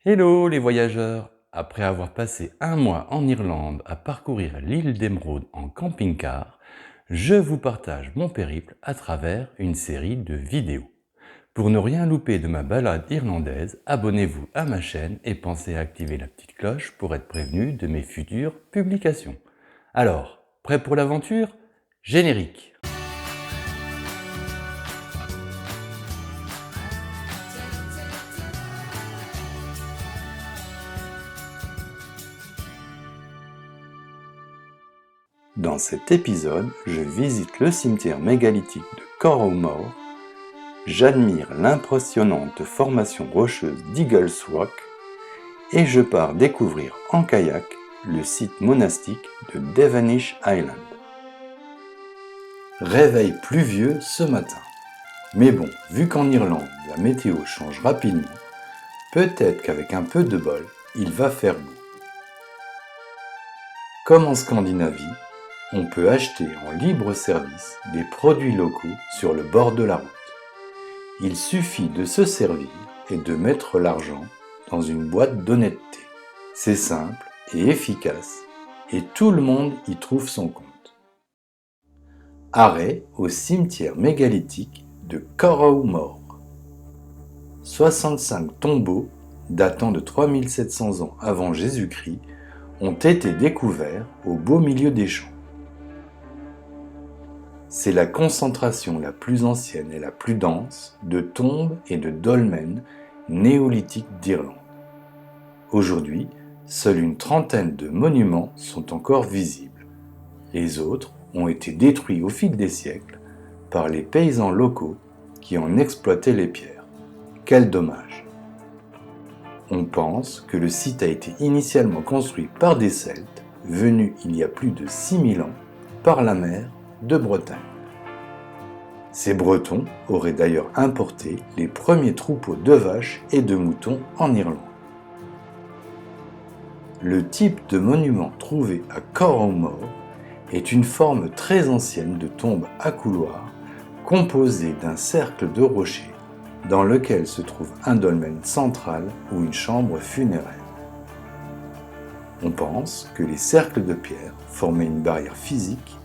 Hello les voyageurs! Après avoir passé un mois en Irlande à parcourir l'île d'Émeraude en camping-car, je vous partage mon périple à travers une série de vidéos. Pour ne rien louper de ma balade irlandaise, abonnez-vous à ma chaîne et pensez à activer la petite cloche pour être prévenu de mes futures publications. Alors, prêt pour l'aventure? Générique! Dans cet épisode, je visite le cimetière mégalithique de Corrowmore, j'admire l'impressionnante formation rocheuse d'Eagles Rock et je pars découvrir en kayak le site monastique de Devenish Island. Réveil pluvieux ce matin. Mais bon, vu qu'en Irlande, la météo change rapidement, peut-être qu'avec un peu de bol, il va faire beau. Comme en Scandinavie, on peut acheter en libre service des produits locaux sur le bord de la route. Il suffit de se servir et de mettre l'argent dans une boîte d'honnêteté. C'est simple et efficace et tout le monde y trouve son compte. Arrêt au cimetière mégalithique de Corrowmore. 65 tombeaux datant de 3700 ans avant Jésus-Christ ont été découverts au beau milieu des champs. C'est la concentration la plus ancienne et la plus dense de tombes et de dolmens néolithiques d'Irlande. Aujourd'hui, seule une trentaine de monuments sont encore visibles. Les autres ont été détruits au fil des siècles par les paysans locaux qui en exploitaient les pierres. Quel dommage! On pense que le site a été initialement construit par des Celtes venus il y a plus de 6000 ans par la mer de Bretagne. Ces Bretons auraient d'ailleurs importé les premiers troupeaux de vaches et de moutons en Irlande. Le type de monument trouvé à Corrowmore est une forme très ancienne de tombe à couloir composée d'un cercle de rochers dans lequel se trouve un dolmen central ou une chambre funéraire. On pense que les cercles de pierre formaient une barrière physique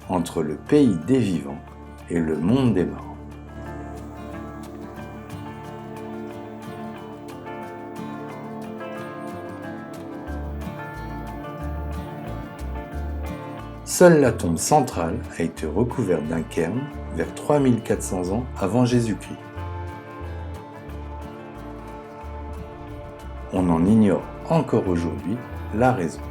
entre le pays des vivants et le monde des morts. Seule la tombe centrale a été recouverte d'un cairn vers 3400 ans avant Jésus-Christ. On en ignore encore aujourd'hui la raison.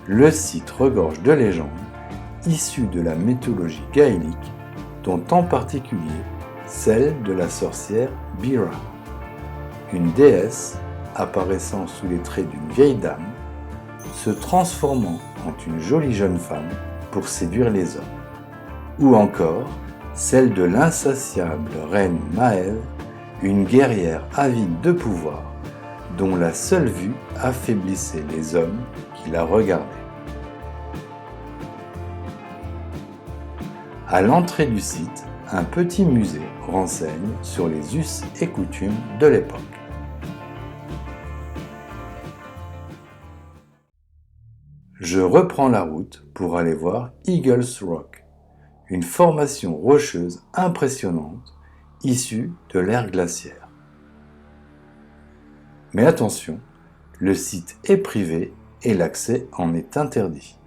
Le site regorge de légendes issues de la mythologie gaélique, dont en particulier celle de la sorcière Bira, une déesse apparaissant sous les traits d'une vieille dame, se transformant en une jolie jeune femme pour séduire les hommes. Ou encore celle de l'insatiable reine Maëve, une guerrière avide de pouvoir, dont la seule vue affaiblissait les hommes qui la regardaient. À l'entrée du site, un petit musée renseigne sur les us et coutumes de l'époque. Je reprends la route pour aller voir Eagles Rock, une formation rocheuse impressionnante issue de l'ère glaciaire. Mais attention, le site est privé et l'accès en est interdit.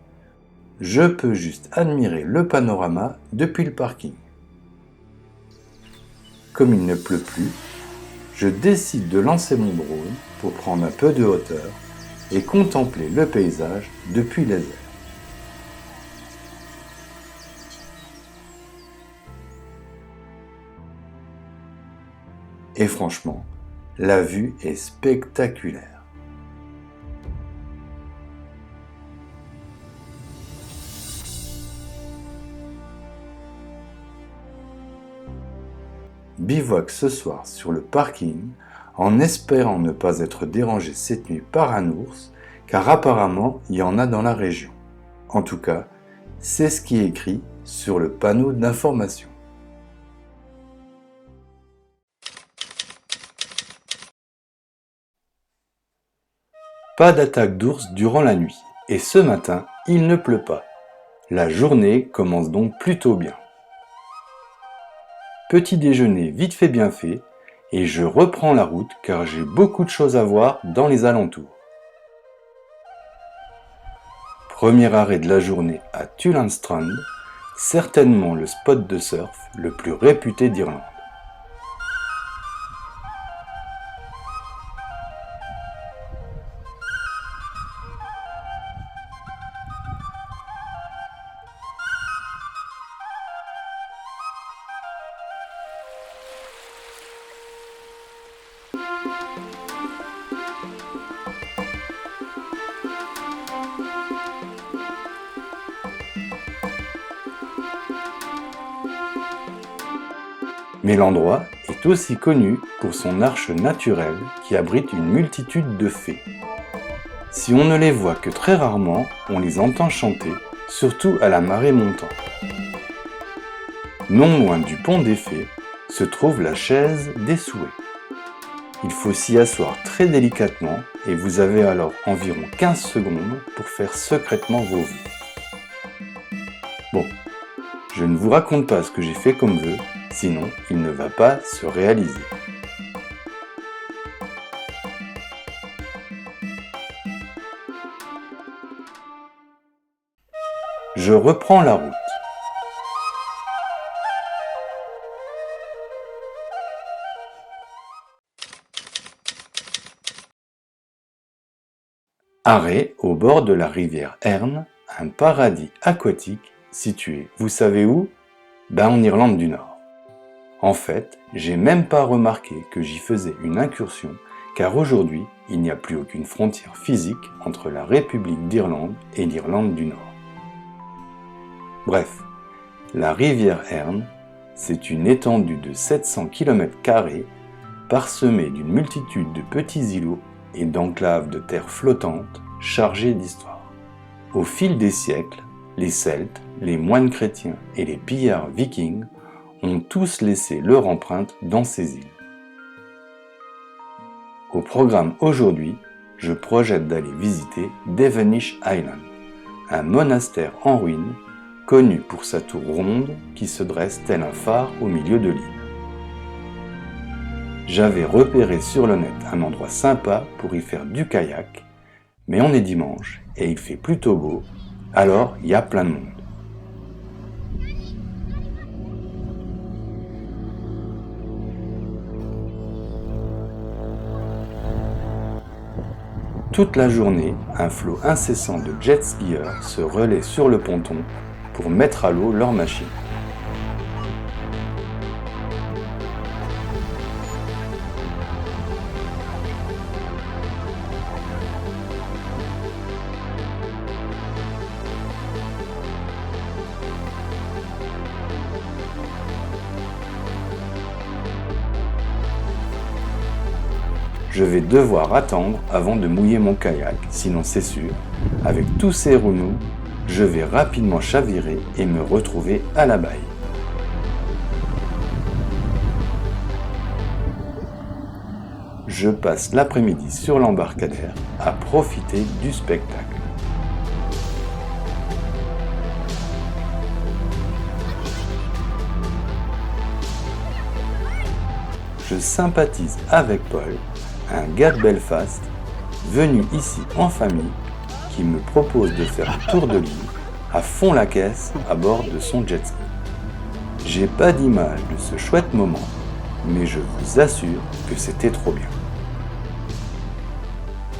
Je peux juste admirer le panorama depuis le parking. Comme il ne pleut plus, je décide de lancer mon drone pour prendre un peu de hauteur et contempler le paysage depuis les airs. Et franchement, la vue est spectaculaire. bivouaque ce soir sur le parking en espérant ne pas être dérangé cette nuit par un ours, car apparemment il y en a dans la région. En tout cas, c'est ce qui est écrit sur le panneau d'information. Pas d'attaque d'ours durant la nuit, et ce matin, il ne pleut pas. La journée commence donc plutôt bien. Petit déjeuner vite fait bien fait, et je reprends la route car j'ai beaucoup de choses à voir dans les alentours. Premier arrêt de la journée à Tullanstrand, certainement le spot de surf le plus réputé d'Irlande. Mais l'endroit est aussi connu pour son arche naturelle qui abrite une multitude de fées. Si on ne les voit que très rarement, on les entend chanter, surtout à la marée montante. Non loin du pont des fées se trouve la chaise des souhaits. Il faut s'y asseoir très délicatement et vous avez alors environ 15 secondes pour faire secrètement vos vœux. Bon, je ne vous raconte pas ce que j'ai fait comme vœu, sinon il ne va pas se réaliser. Je reprends la route. Arrêt au bord de la rivière Erne, un paradis aquatique situé, vous savez où? En Irlande du Nord. En fait, j'ai même pas remarqué que j'y faisais une incursion, car aujourd'hui, il n'y a plus aucune frontière physique entre la République d'Irlande et l'Irlande du Nord. Bref, la rivière Erne, c'est une étendue de 700 km² parsemée d'une multitude de petits îlots et d'enclaves de terre flottante chargées d'histoire. Au fil des siècles, les Celtes, les moines chrétiens et les pillards vikings ont tous laissé leur empreinte dans ces îles. Au programme aujourd'hui, je projette d'aller visiter Devenish Island, un monastère en ruine connu pour sa tour ronde qui se dresse tel un phare au milieu de l'île. J'avais repéré sur le net un endroit sympa pour y faire du kayak, mais on est dimanche et il fait plutôt beau, alors il y a plein de monde. Toute la journée, un flot incessant de jet skieurs se relaie sur le ponton pour mettre à l'eau leurs machines. Je vais devoir attendre avant de mouiller mon kayak, sinon c'est sûr, avec tous ces remous, je vais rapidement chavirer et me retrouver à la baille. Je passe l'après-midi sur l'embarcadère à profiter du spectacle. Je sympathise avec Paul, un gars de Belfast, venu ici en famille, qui me propose de faire un tour de l'île à fond la caisse à bord de son jet ski. J'ai pas d'image de ce chouette moment, mais je vous assure que c'était trop bien.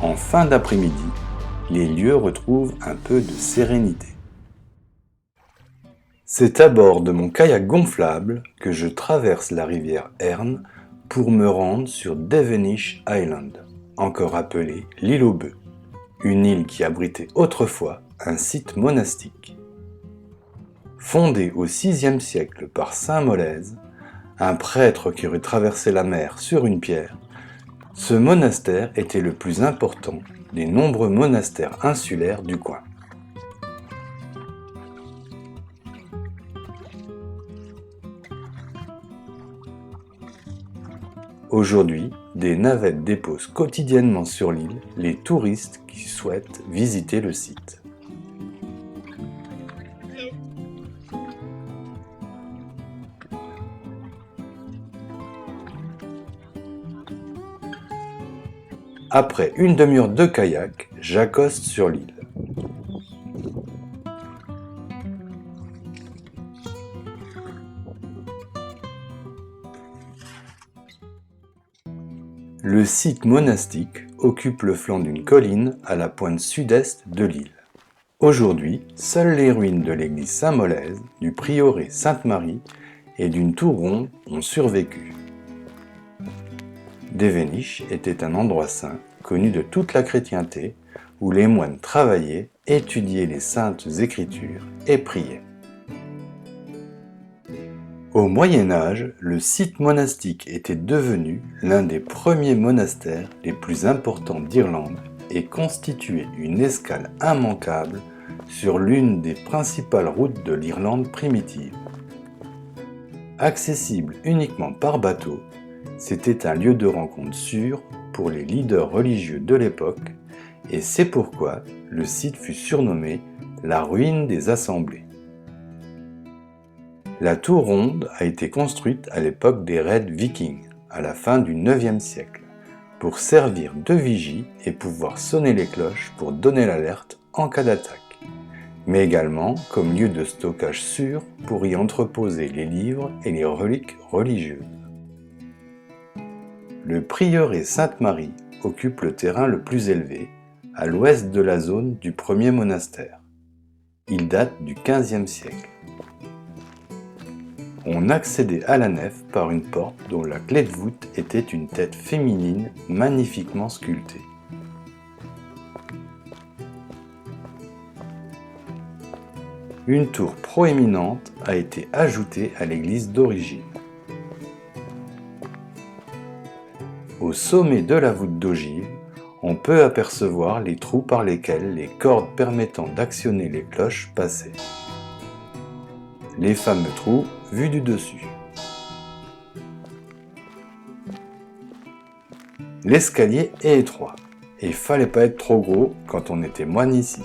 En fin d'après-midi, les lieux retrouvent un peu de sérénité. C'est à bord de mon kayak gonflable que je traverse la rivière Erne pour me rendre sur Devenish Island, encore appelée l'île aux bœufs, une île qui abritait autrefois un site monastique. Fondée au VIe siècle par saint Molèse, un prêtre qui aurait traversé la mer sur une pierre, ce monastère était le plus important des nombreux monastères insulaires du coin. Aujourd'hui, des navettes déposent quotidiennement sur l'île les touristes qui souhaitent visiter le site. Après une demi-heure de kayak, j'accoste sur l'île. Le site monastique occupe le flanc d'une colline à la pointe sud-est de l'île. Aujourd'hui, seules les ruines de l'église Saint-Molèse, du prieuré Sainte-Marie et d'une tour ronde ont survécu. Dévéniche était un endroit saint, connu de toute la chrétienté, où les moines travaillaient, étudiaient les saintes écritures et priaient. Au Moyen Âge, le site monastique était devenu l'un des premiers monastères les plus importants d'Irlande et constituait une escale immanquable sur l'une des principales routes de l'Irlande primitive. Accessible uniquement par bateau, c'était un lieu de rencontre sûr pour les leaders religieux de l'époque et c'est pourquoi le site fut surnommé la ruine des assemblées. La tour ronde a été construite à l'époque des raids vikings, à la fin du IXe siècle, pour servir de vigie et pouvoir sonner les cloches pour donner l'alerte en cas d'attaque, mais également comme lieu de stockage sûr pour y entreposer les livres et les reliques religieuses. Le prieuré Sainte-Marie occupe le terrain le plus élevé, à l'ouest de la zone du premier monastère. Il date du XVe siècle. On accédait à la nef par une porte dont la clé de voûte était une tête féminine magnifiquement sculptée. Une tour proéminente a été ajoutée à l'église d'origine. Au sommet de la voûte d'ogive, on peut apercevoir les trous par lesquels les cordes permettant d'actionner les cloches passaient. Les fameux trous vus du dessus. L'escalier est étroit et fallait pas être trop gros quand on était moine ici.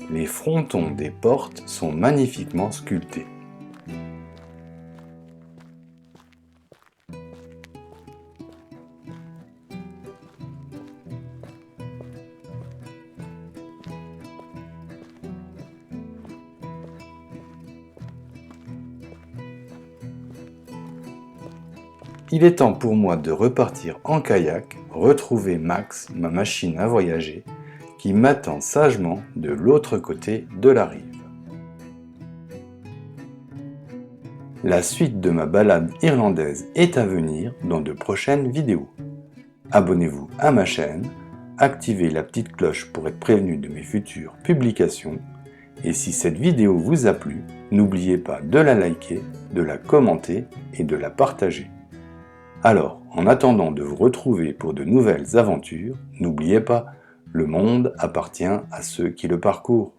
Les frontons des portes sont magnifiquement sculptés. Il est temps pour moi de repartir en kayak, retrouver Max, ma machine à voyager, qui m'attend sagement de l'autre côté de la rive. La suite de ma balade irlandaise est à venir dans de prochaines vidéos. Abonnez-vous à ma chaîne, activez la petite cloche pour être prévenu de mes futures publications, et si cette vidéo vous a plu, n'oubliez pas de la liker, de la commenter et de la partager. Alors, en attendant de vous retrouver pour de nouvelles aventures, n'oubliez pas, le monde appartient à ceux qui le parcourent.